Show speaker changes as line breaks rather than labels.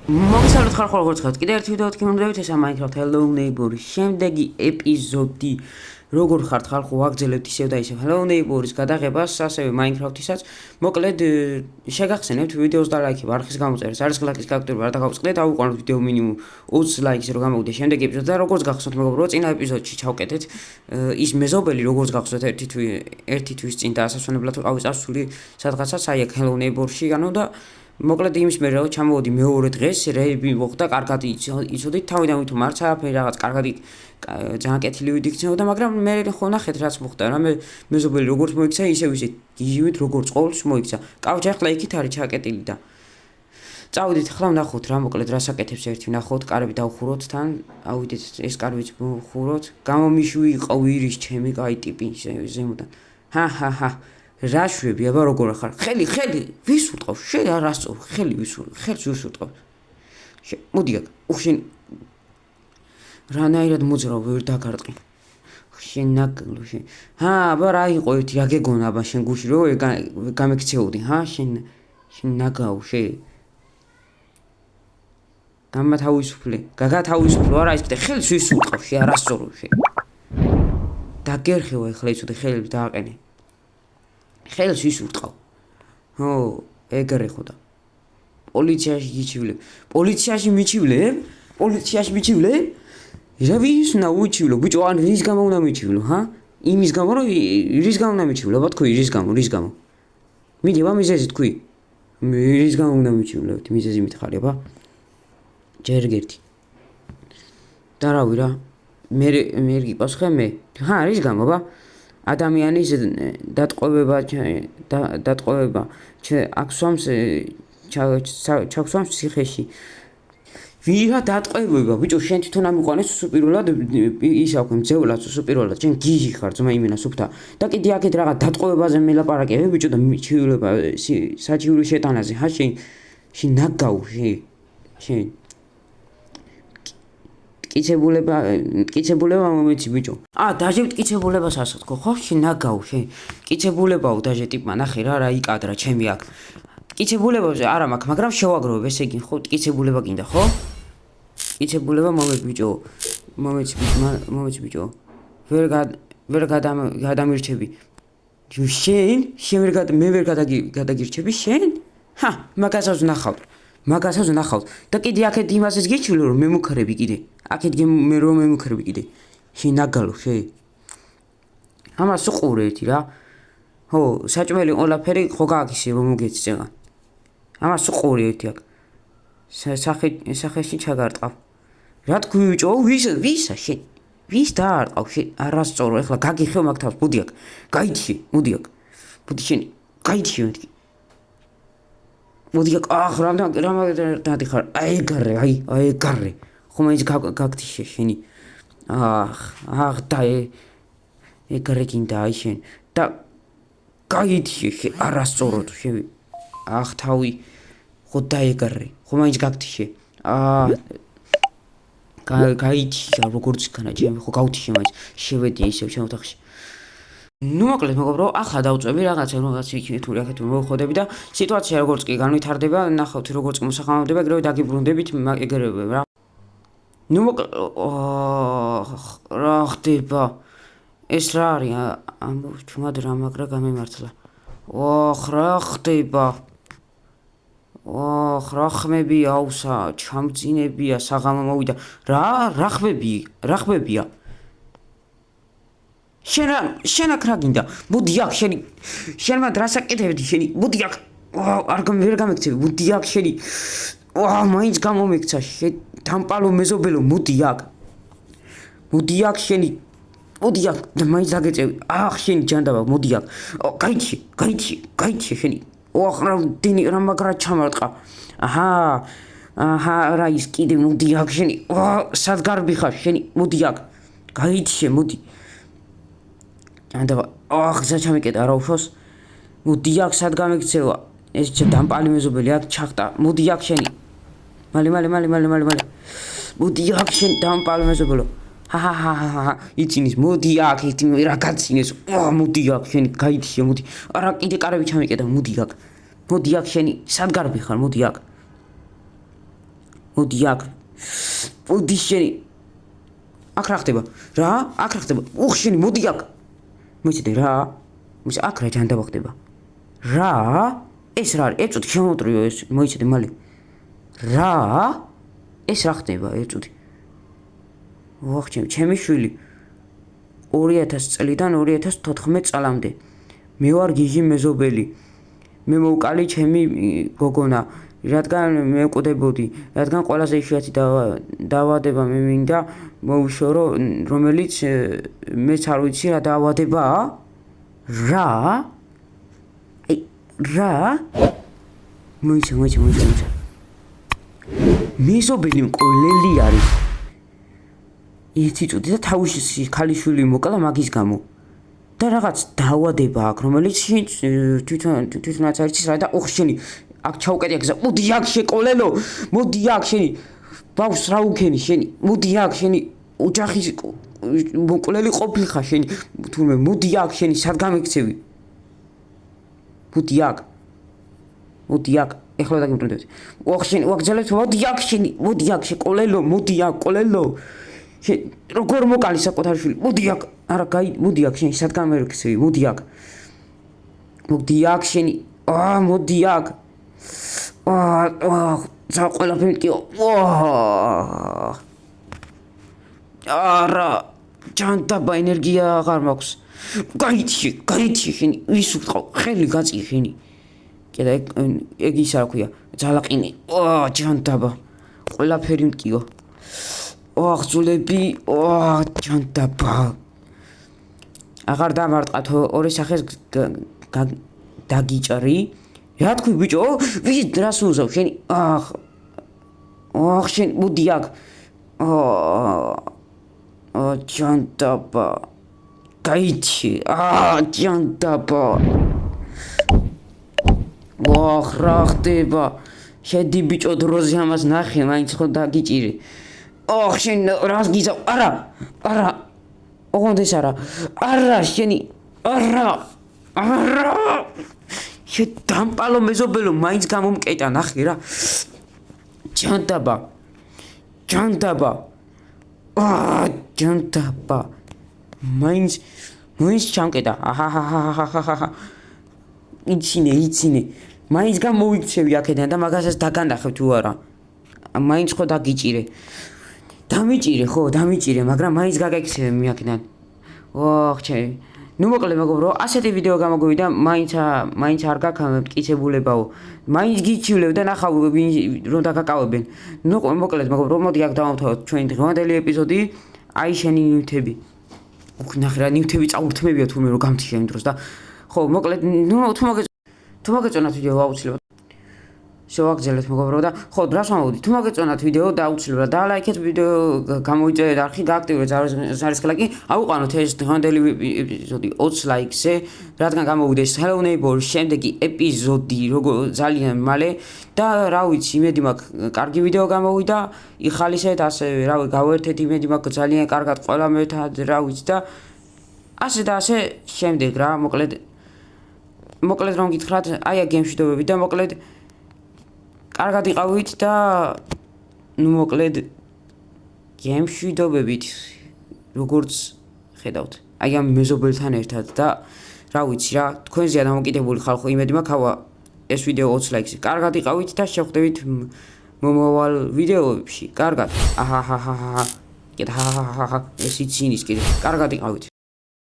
მოგესალმებით ხალხო, როგორც ხართ? კიდევ ერთი ვიდეოთი გემოვნებით, ესაა Minecraft Hello Neighbor-ის შემდეგი ეპიზოდი. როგორ ხართ ხალხო, ვაგრძელებთ ისევ და ისევ Hello Neighbor-ის გადაღებას, ასევე Minecraft-ისაც. მოკლედ შეგახსენებთ ვიდეოს და ლაიქება, არხის გამოწერას, არის ლაიქის გააქტიურება, არ დაგავწყდეთ, ავუყაროთ ვიდეო მინიმუმ 20 ლაიქს რომ გამოვიდეს შემდეგი ეპიზოდში და როგორც გახსოვთ მეგობრებო, წინა ეპიზოდში ჩავკეთეთ ის მეზობელი, როგორც გახსოვთ ერთი თვის წინ და ასასვენებლად ვიყავი წავსული სადღაცაც აი აქ Hello Neighbor-ში, ანუ და მოკლედ იმის მერე რომ ჩამოვედი მეორე დღეს რეიბი მოხდა, კარგად იცოდით, თავიდან ვითომ არც არაფერი რაღაც კარგად ძალიან კეთილი ვიდიქცნობდა, მაგრამ მე ხო ნახეთ რაც მოხდა რა, მე მეზობელი როგორც მოიქცა, ისევ ისე გიჟივით როგორც ყოველთვის მოიქცა. კავჭი ახლა იქით არის ჩაკეტილი და წავიდით ახლა ვნახოთ რა, მოკლედ რას აკეთებს ერთი ვნახოთ, კარები დავხუროთ თან, ავიდეთ ეს კარებიც ვხუროთ. გამომიშვი იყო ვირის ჩემი კაი ტიპი ზემოდან. ჰა რა შვები, აბა როგორ ახარ? ხელი, ვის უტყავს? შენ არას წორ, ხელს ვის უტყავს? მოდი აქ, შენ რანაირად მოძრავ ვერ დაგარტყი. შენ ნაგლო შენ. აბა რა იყო ერთი აგეგონა აბა შენ გუში რო გამექცეოდი, შენ ნაგაო შენ. გამათავისუფლე, გაგათავისუფლო არა ის კიდე ხელს ვის უტყავს? შენ არას წორო შენ. დაგერხევა ახლა იცოდე ხელს დააყენე. ხელს ვის უტყავ? ეგრე ხო და პოლიციაში გიჩივლებ. პოლიციაში მიჩივლებ? რა ვის უნდა უჩივლო? ბიჭო, ან რის გამო უნდა მიჩივლო, იმის გამო რომ რის გამო უნდა მიჩივლო? აბა თქვი რის გამო? მიდი აბა მიზეზი თქვი. რის გამო უნდა მიჩივლოთ? მიზეზი მითხარი აბა. ჯერ გერთი. და რავი რა. მე გიპასხე მე. რის გამო აბა? ადამიანის დატყვევება აქსვამს ჩაქსვამს ციხეში. ვირა დატყვევება, ბიჭო, შენ თვითონ ამიყვანეს სუპირველად ის აქვე მძევლად სუპირველად, შენ გიჟი ხარ ძმა იმენა სუფთა. და კიდე აქეთ რაღაც დატყვევებაზე მელაპარაკები, ბიჭო და მიჩივლება საჩივრი შეტანაზე, შენ ნაგაუ შენ. კიცებულება მომეცი ბიჭო. დაჟე მტკიცებულებას ასე თქო, ხო? შენ ნაგაუ შენ. კიცებულებაო დაჟე ტიპმა ნახე რა იკადრა ჩემი აქ. კიცებულებაზე არა მაქვს, მაგრამ შევაგროვებ, ესე იგი, ხო, კიცებულება გინდა, ხო? კიცებულება მომეც ბიჭო. ვერ გადამირჩები. მე ვერ გადაგირჩები შენ? მაგასაც ვნახავთ. და კიდე აქეთ იმასაც გიჩვილო რომ მე მუქრები კიდე. აქეთ მე რომ მემუქრები კიდე. შენ ნაგალო შენ. ამას უყურე ერთი რა. საჭმელი ყველაფერი ხო გააქისე რომ მოგეცი წეგან. ამას უყურე ერთი აქ. სახეში ჩაგარტყავ. რა თქვი ბიჭო? ვისა შენ? ვის დაარტყავ შენ? არას წორო, ეხლა გაგიხევ მაგ თავს, მოდი აქ. გაიჩი, მოდი აქ. მოდი შენ, გაიჩი მეთქი. მოდი აქ, რამდენი ხარ? ეგარე. ხომ ის გაგთიშე შენი. და ეგრე გინდა აი შენ. და გაიჩი შენ, არას წორო თუ შენ. თავი ხო დაეგარე. ხომ ის გაგთიშე. გაიჩი როგორც იქნა ჩემი ხო გავთიშე მაინც. შევედი ისევ ჩემ ოთახში. მოკლედ მეგობრო, ახლა დავწვევი რაღაც იქნეთური აქეთ მოხოდები და სიტუაცია როგორც კი განვითარდება, ნახავთ როგორც მოსახამავდება, ეგრევე დაგიბრუნდებით ეგრევე რა. რა ხდება? ეს რა არის? ამბობ თუმად რა მაგრა გამემართლა. რა ხდება? რა ხმები აუსა, ჩამწინებია, საღამო მოვიდა. რა ხმებია? შენ აქ რა გინდა? მოდი აქ შენ მან რას აკეთებდი შენი? მოდი აქ. ვერ გამექცევი. მოდი აქ შენი. მაინც გამომექცა შენ დამპალო მეზობელო, მოდი აქ შენი. მოდი აქ და მაინც დაგეწევი. შენი ჯანდაბა, მოდი აქ. გაიჩი შენი. დინი რა მაგრა ჩამარტყა. რა ის კიდე მოდი აქ შენი. სად გარბი ხარ შენი? მოდი აქ. გაიჩი, მოდი. ჯანდაბა, გზა ჩამიკეტა რა უშოს. მოდი აქ სად გამექცევა. ეს დამპალი მეზობელი აქ ჩახტა. მოდი აქ შენი. მალე. მოდი აქ შენ დამპალი მეზობელო. იცინის მოდი აქ ერთი რა გაცინეს. მოდი აქ შენი გაიჩი, მოდი. კიდე კარები ჩამიკეტა, მოდი აქ შენი. სად გარბი ხარ? მოდი აქ. მოდი აქ. მოდი შენი. აქ რა ხდება? რა? აქ რა ხდება? შენი მოდი აქ. მოიცადე რა? აქ რა ჯანდაბა ხდება? რა? ეს რა არის? ეწოდი შემოტრიო ეს. მოიცადე მალე. რა? ეს რა ხდება? ეწოდი. ჩემი შვილი 2000 წლიდან 2014 წლამდე. მე ვარ გიჟი მეზობელი. მე მოვკალი ჩემი გოგონა, რადგან მე ვკვდებოდი, რადგან ყველაზე იშვიათი დაავადება მე მინდა მოვიშორო, რომელიც მეც არ ვიცი რა დაავადებაა? რა? რა? მოიცა. მეზობელი მკვლელი არის. ერთი წუთი და თავისი ქალიშვილი მოკლა მაგის გამო. და რაღაც დაავადება აქვს, რომელიც თვითონაც არის რა და შენი აქ ჩაუკეტე აქ მოდი აქ შეკოლელო, მოდი აქ შენი ბავშვს რა უქენი შენი, მოდი აქ შენი ოჯახის მოკვლელი ყოფილხარ შენი, თურმე მოდი აქ შენი სად გამიქცევი? მოდი აქ ეხლა დაგიბრუნდეთ. შენი ვაგზალებთ, მოდი აქ შენი, მოდი აქ შეკოლელო, მოდი აქ კოლელო. როგორ მოკალი საკუთარი შვილი? მოდი აქ. არა, მოდი აქ შენი სად გამიქცევი? მოდი აქ. მოდი აქ შენი. მოდი აქ. ზა ყველაფერი მტკიო. არა, ჯანდაბა ენერგია აღარ მაქვს. გაიჩი შენი, ვის უყავ? ხელი გაწი შენი. კიდე ეგ ის რა ქვია, ძალაყინი. ჯანდაბა. ყველაფერი მტკიო. ძულები, ჯანდაბა. აღარ დამარტყათ ორი სახეს დაგიჭრი. რა თქვი ბიჭო? ვის დრას უზავ შენი? შენი მოდი აქ. ჯანდაბა. გაიჩი. ჯანდაბა. რა ხდება? შედი ბიჭო დროზე ამას ნახე, მაინც ხო დაგიჭირე. შენ რას გიზავ? არა. ოღონდეს არა. არა შენი. არა. დამპალო მეზობელო, მაინც გამომკეტა, ნახე რა. ჯანდაბა. მაინც ჩამკეტა. იცინე. მაინც გამოვიქცევი აქედან და მაგასაც დაგანახებ თუ არა. მაინც ხო დაგიჭირე. დამიჭირე, მაგრამ მაინც გაგექცევი მე აქედან. ჩემი. მოკლედ მეგობრო, ასეთი ვიდეო გამოგვივიდა, მაინც არ გაქვს მტკიცებულებაო. მაინც გიჩივლებ და ნახავ რომ დაგაკავებენ. მოკლედ მეგობრო, მოდი აქ დავამთავროთ ჩვენი დღევანდელი ეპიზოდი. აი შენი ნივთები. ნახე რა ნივთები წაურთმევია თურმე რომ გამთიშე იმ დროს და მოკლედ, თუ მოგეწონათ ვიდეო აუცილებლად შევაგზავნეთ მეგობრო და დრას ვამოვიდით. თუ მოგეწონათ ვიდეო და აუცილებლად დალაიქეთ ვიდეო, გამოიწერეთ არხი, გააქტიურეთ ზარისხლაკი, აუყანოთ ეს დღევანდელი ეპიზოდი 20 ლაიქზე, რადგან გამოვიდეს Hello Neighbor შემდეგი ეპიზოდი ძალიან მალე და რა ვიცი, იმედი მაქვს კარგი ვიდეო გამოვიდა, იხალისეთ ასევე, გავერთეთ იმედი მაქვს ძალიან კარგად ყველა მეთად, რა ვიცი და ასე შემდეგ რა, მოკლედ რომ გითხრათ, აი გემშვიდობები და მოკლედ კარგად იყავით და მოკლედ გემშვიდობებით როგორც ხედავთ. აი ამ მეზობელთან ერთად და რა ვიცი რა, თქვენზეა დამოკიდებული ხალხო, იმედი მაქვს ეს ვიდეო 20 ლაიქზე. კარგად იყავით და შევხვდებით მომავალ ვიდეოებში. კარგად. კიდე ეს იცინის კიდე. კარგად იყავით.